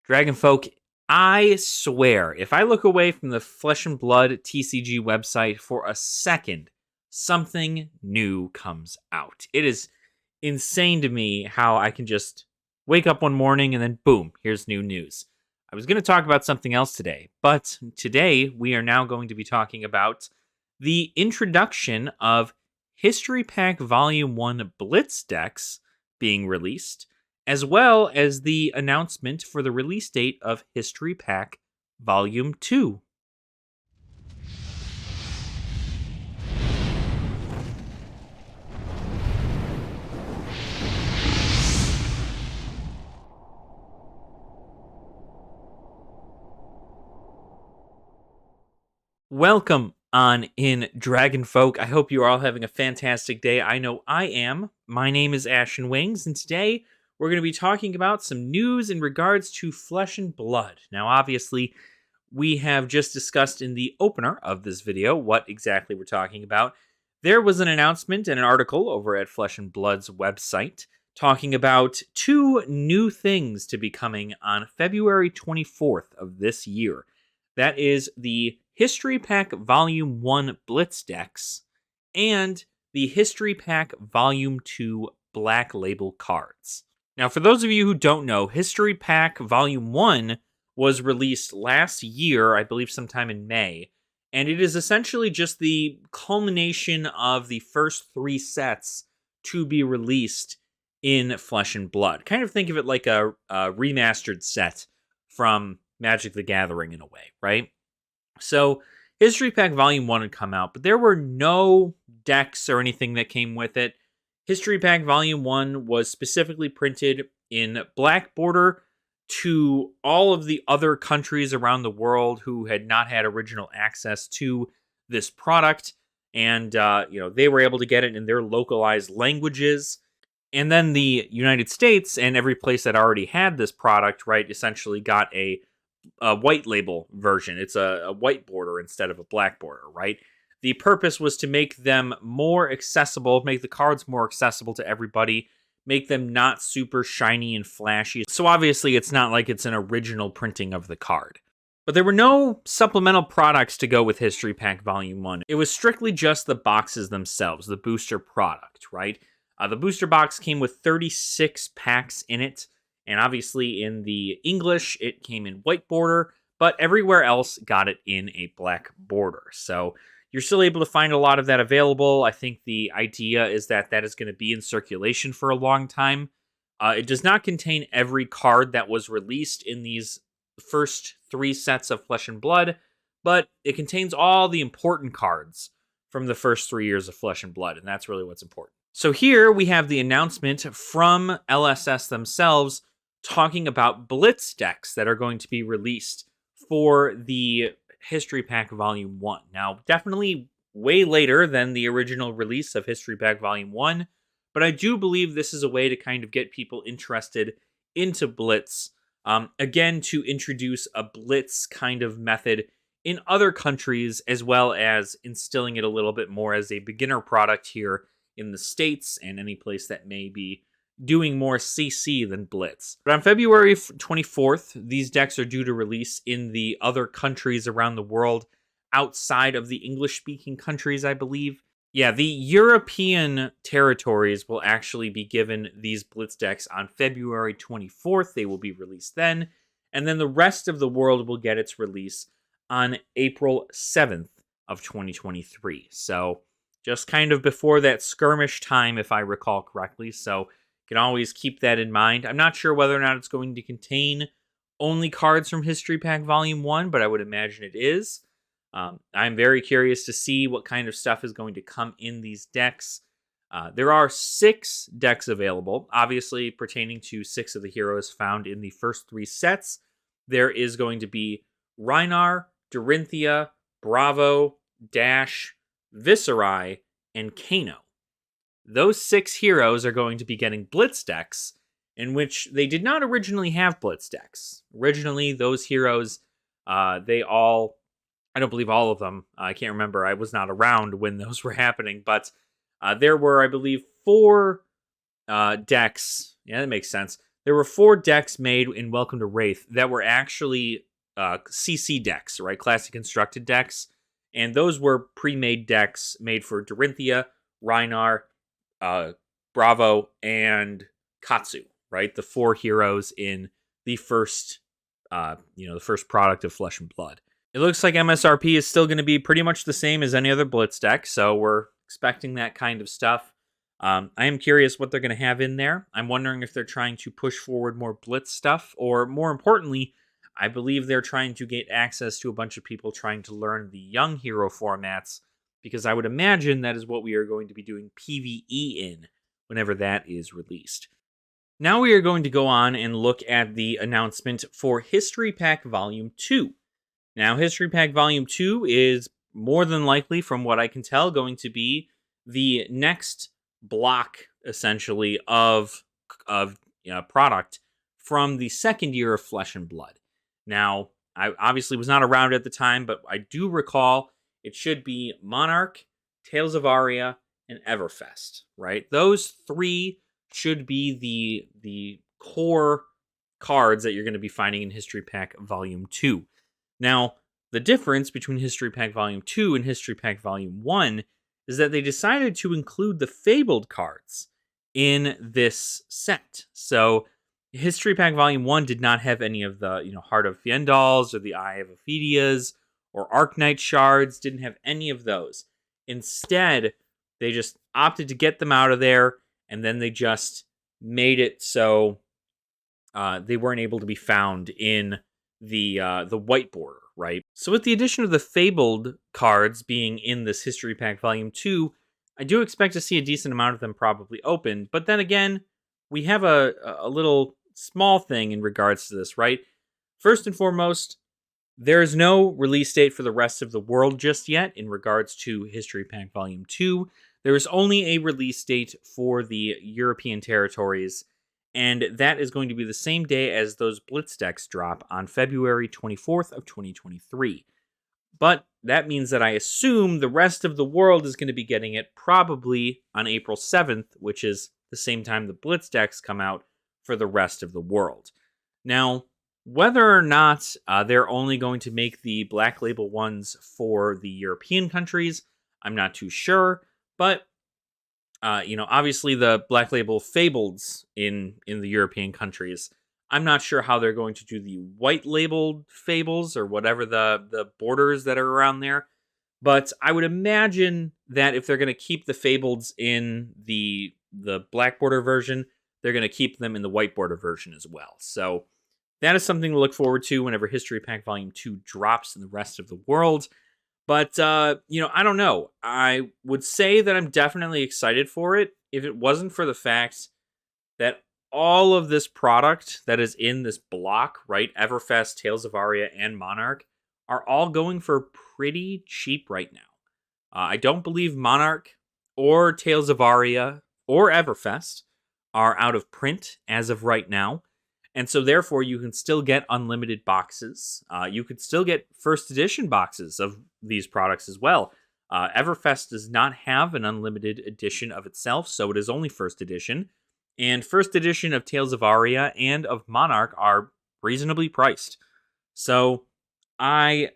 Dragonfolk, I swear, if I look away from the Flesh and Blood TCG website for a second, something new comes out. It is insane to me how I can just wake up one morning and then boom, here's new news. I was going to talk about something else today, but today we are now going to be talking about the introduction of History Pack Volume 1 Blitz decks being released, as well as the announcement for the release date of History Pack Volume 2. Welcome on in Dragonfolk. I hope you are all having a fantastic day. I know I am. My name is Ashen Wings, and today we're going to be talking about some news in regards to Flesh and Blood. Now, obviously, we have just discussed in the opener of this video what exactly we're talking about. There was an announcement and an article over at Flesh and Blood's website talking about two new things to be coming on February 24th of this year. That is the History Pack Volume 1 Blitz decks and the History Pack Volume 2 Black Label cards. Now, for those of you who don't know, History Pack Volume 1 was released last year, I believe sometime in May, and it is essentially just the culmination of the first three sets to be released in Flesh and Blood. Kind of think of it like a remastered set from Magic the Gathering in a way, right? So, History Pack Volume 1 had come out, but there were no decks or anything that came with it. History Pack Volume 1 was specifically printed in black border to all of the other countries around the world who had not had original access to this product. And, they were able to get it in their localized languages. And then the United States and every place that already had this product, right, essentially got a white label version. It's a white border instead of a black border, right? The purpose was to make them more accessible, make the cards more accessible to everybody, make them not super shiny and flashy. So obviously it's not like it's an original printing of the card. But there were no supplemental products to go with History Pack Volume 1. It was strictly just the boxes themselves, the booster product, right? The booster box came with 36 packs in it. And obviously in the English, it came in white border, but everywhere else got it in a black border. So you're still able to find a lot of that available. I think the idea is that that is going to be in circulation for a long time. It does not contain every card that was released in these first three sets of Flesh and Blood, but it contains all the important cards from the first 3 years of Flesh and Blood, and that's really what's important. So here we have the announcement from LSS themselves talking about Blitz decks that are going to be released for the History Pack Volume 1. Now, definitely way later than the original release of History Pack Volume 1, but I do believe this is a way to kind of get people interested into Blitz. Again, to introduce a Blitz kind of method in other countries, as well as instilling it a little bit more as a beginner product here in the States and any place that may be doing more CC than Blitz. But on February 24th, these decks are due to release in the other countries around the world outside of the English-speaking countries, I believe. Yeah, the European territories will actually be given these Blitz decks on February 24th. They will be released then. And then the rest of the world will get its release on April 7th of 2023. So just kind of before that skirmish time, if I recall correctly. So can always keep that in mind. I'm not sure whether or not it's going to contain only cards from History Pack Volume 1, but I would imagine it is. I'm very curious to see what kind of stuff is going to come in these decks. There are 6 decks available, obviously pertaining to 6 of the heroes found in the first 3 sets. There is going to be Rhinar, Dorinthia, Bravo, Dash, Viserai, and Kano. Those 6 heroes are going to be getting Blitz decks, in which they did not originally have Blitz decks. Originally, those heroes, I don't believe all of them, I can't remember, I was not around when those were happening, but there were, I believe, 4 decks, yeah, that makes sense. there were 4 decks made in Welcome to Wraith that were actually CC decks, right? Classic Constructed decks. And those were pre-made decks made for Dorinthia, Rhinar, uh, Bravo, and Katsu, right? The 4 heroes in the first, the first product of Flesh and Blood. It looks like MSRP is still going to be pretty much the same as any other Blitz deck, so we're expecting that kind of stuff. I am curious what they're going to have in there. I'm wondering if they're trying to push forward more Blitz stuff, or more importantly, I believe they're trying to get access to a bunch of people trying to learn the young hero formats, because I would imagine that is what we are going to be doing PvE in whenever that is released. Now we are going to go on and look at the announcement for History Pack Volume 2. Now, History Pack Volume 2 is more than likely, from what I can tell, going to be the next block, essentially, of product from the second year of Flesh and Blood. Now, I obviously was not around at the time, but I do recall it should be Monarch, Tales of Aria, and Everfest, right? Those 3 should be the core cards that you're going to be finding in History Pack Volume 2. Now, the difference between History Pack Volume 2 and History Pack Volume 1 is that they decided to include the Fabled cards in this set. So, History Pack Volume 1 did not have any of the, Heart of Fyendals or the Eye of Ophidias or Arknight Shards, didn't have any of those. Instead, they just opted to get them out of there, and then they just made it so they weren't able to be found in the white border, right? So with the addition of the Fabled cards being in this History Pack Volume 2, I do expect to see a decent amount of them probably open. But then again, we have a little small thing in regards to this, right? First and foremost, there is no release date for the rest of the world just yet in regards to History Pack Volume 2. There is only a release date for the European territories, and that is going to be the same day as those Blitz decks drop on February 24th of 2023. But that means that I assume the rest of the world is going to be getting it probably on April 7th, which is the same time the Blitz decks come out for the rest of the world. Now, whether or not they're only going to make the Black Label ones for the European countries, I'm not too sure, but obviously the Black Label Fableds in the European countries. I'm not sure how they're going to do the white labeled Fables or whatever the borders that are around there. But I would imagine that if they're going to keep the Fableds in the black border version, they're going to keep them in the white border version as well. So that is something to look forward to whenever History Pack Volume 2 drops in the rest of the world. But, I don't know. I would say that I'm definitely excited for it if it wasn't for the fact that all of this product that is in this block, right, Everfest, Tales of Aria, and Monarch, are all going for pretty cheap right now. I don't believe Monarch or Tales of Aria or Everfest are out of print as of right now. And so, therefore, you can still get unlimited boxes. You could still get first edition boxes of these products as well. Everfest does not have an unlimited edition of itself, so it is only first edition. And first edition of Tales of Aria and of Monarch are reasonably priced. So, I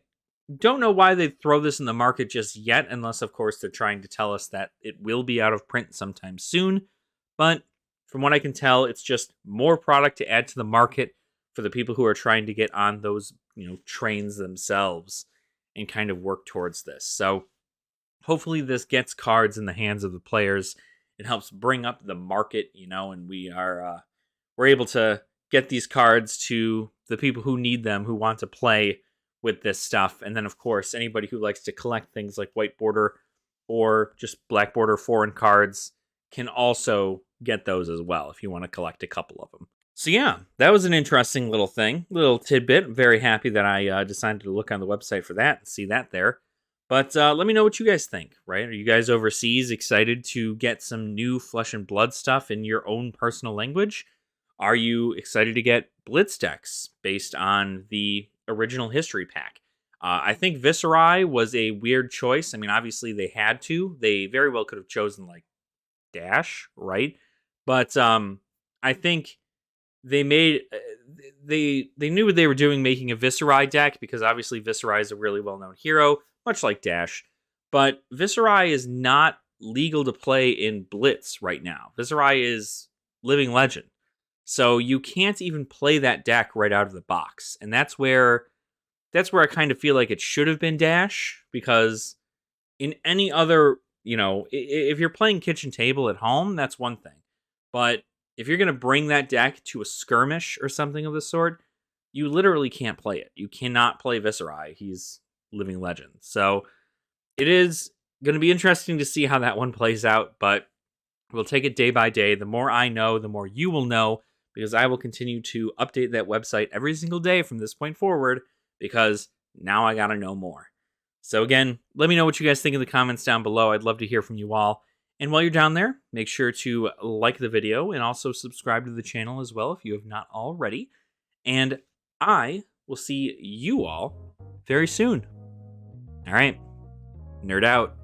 don't know why they throw this in the market just yet, unless, of course, they're trying to tell us that it will be out of print sometime soon. But from what I can tell, it's just more product to add to the market for the people who are trying to get on those, trains themselves and kind of work towards this. So hopefully this gets cards in the hands of the players. It helps bring up the market, and we're able to get these cards to the people who need them, who want to play with this stuff. And then, of course, anybody who likes to collect things like white border or just black border foreign cards can also get those as well if you want to collect a couple of them. So yeah, that was an interesting little little tidbit. I'm very happy that I decided to look on the website for that and see that there. But let me know what you guys think, right? Are you guys overseas excited to get some new Flesh and Blood stuff in your own personal language? Are you excited to get Blitz decks based on the original History Pack? I think Viserai was a weird choice. I mean, obviously they had to. They very well could have chosen like Dash, right? But I think they made they knew what they were doing making a Viserai deck, because obviously Viserai is a really well-known hero, much like Dash. But Viserai is not legal to play in Blitz right now. Viserai is living legend. So you can't even play that deck right out of the box. And that's where I kind of feel like it should have been Dash, because in any other, if you're playing kitchen table at home, that's one thing. But if you're going to bring that deck to a skirmish or something of the sort, you literally can't play it. You cannot play Viserai. He's living legend. So it is going to be interesting to see how that one plays out, but we'll take it day by day. The more I know, the more you will know, because I will continue to update that website every single day from this point forward, because now I got to know more. So again, let me know what you guys think in the comments down below. I'd love to hear from you all. And while you're down there, make sure to like the video and also subscribe to the channel as well if you have not already. And I will see you all very soon. All right, nerd out.